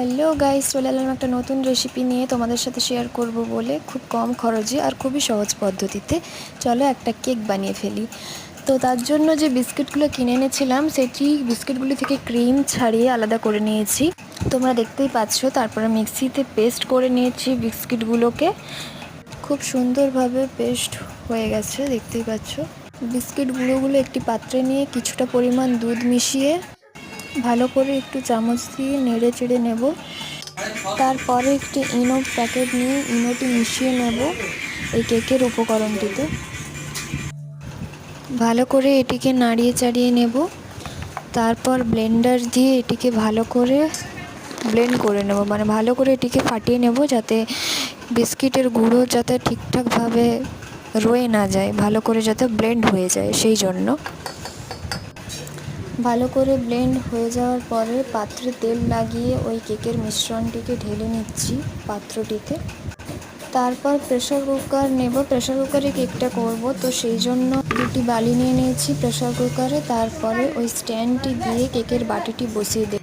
Hello guys, চলে এলাম একটা নতুন রেসিপি নিয়ে তোমাদের সাথে শেয়ার করব বলে। খুব কম খরচে আর খুবই সহজ পদ্ধতিতে চলো একটা কেক বানিয়ে ফেলি। তো তার জন্য যে বিস্কিটগুলো কিনে এনেছিলাম সেটি বিস্কিটগুলি থেকে ক্রিম ছাড়িয়ে আলাদা করে নিয়েছি, তোমরা দেখতেই পাচ্ছ। তারপরে মিক্সিতে পেস্ট করে নিয়েছি বিস্কিটগুলোকে, খুব সুন্দরভাবে পেস্ট হয়ে গেছে, দেখতেই পাচ্ছ। বিস্কিট গুঁড়োগুলো একটি পাত্রে নিয়ে কিছুটা পরিমাণ দুধ মিশিয়ে ভালো করে একটু চামচ দিয়ে নেড়ে চেড়ে নেব। তারপরে একটি ইনো প্যাকেট নিয়ে ইনোটি মিশিয়ে নেব এই কেকের উপকরণটিতে। ভালো করে এটিকে নাড়িয়ে চাড়িয়ে নেব। তারপর ব্লেন্ডার দিয়ে এটিকে ভালো করে ব্লেন্ড করে নেব, মানে ভালো করে এটিকে ফাটিয়ে নেব, যাতে বিস্কিটের গুঁড়ো যাতে ঠিকঠাকভাবে রয়ে না যায়, ভালো করে যাতে ব্লেন্ড হয়ে যায়, সেই জন্য। ভালো করে ব্লেন্ড হয়ে যাওয়ার পরে পাত্রে তেল লাগিয়ে ওই কেকের মিশ্রণটিকে ঢেলে নিচ্ছি পাত্রটিতে। তারপর প্রেসার কুকার নেব, প্রেসার কুকারে কেকটা করব, তো সেই জন্য দুটি বালি নিয়ে নিয়েছি প্রেসার কুকারে। তারপরে ওই স্ট্যান্ডটি দিয়ে কেকের বাটিটি বসিয়ে দেব,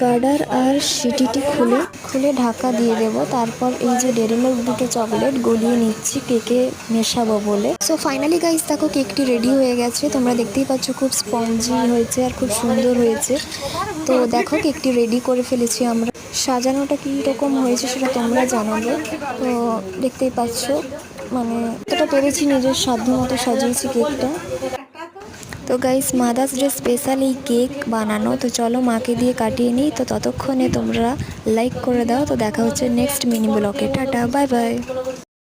গার্ডার আর সিটিটি খুলে ঢাকা দিয়ে দেব। তারপর এই যে ডেরি মিল্ক দুটো চকলেট গলিয়ে নিচ্ছি কেকে মেশাবো বলে। সো ফাইনালি গাইস, দেখো কেকটি রেডি হয়ে গেছে, তোমরা দেখতেই পাচ্ছ খুব স্পঞ্জি হয়েছে আর খুব সুন্দর হয়েছে। তো দেখো কেকটি রেডি করে ফেলেছি আমরা। সাজানোটা কী রকম হয়েছে সেটা তোমরা জানাবে। তো দেখতেই পাচ্ছ, মানে এতটা পেরেছি, নিজের সাধ্য মতো সাজিয়েছি কেকটা। তো গাইস, মাদার্স ডে স্পেশাল এই কেক বানানো, তো চলো মাকে দিয়ে কাটিয়ে নিই। তো ততক্ষণে তোমরা লাইক করে দাও। তো দেখা হচ্ছে নেক্সট মিনি ব্লগে। Tata, bye bye.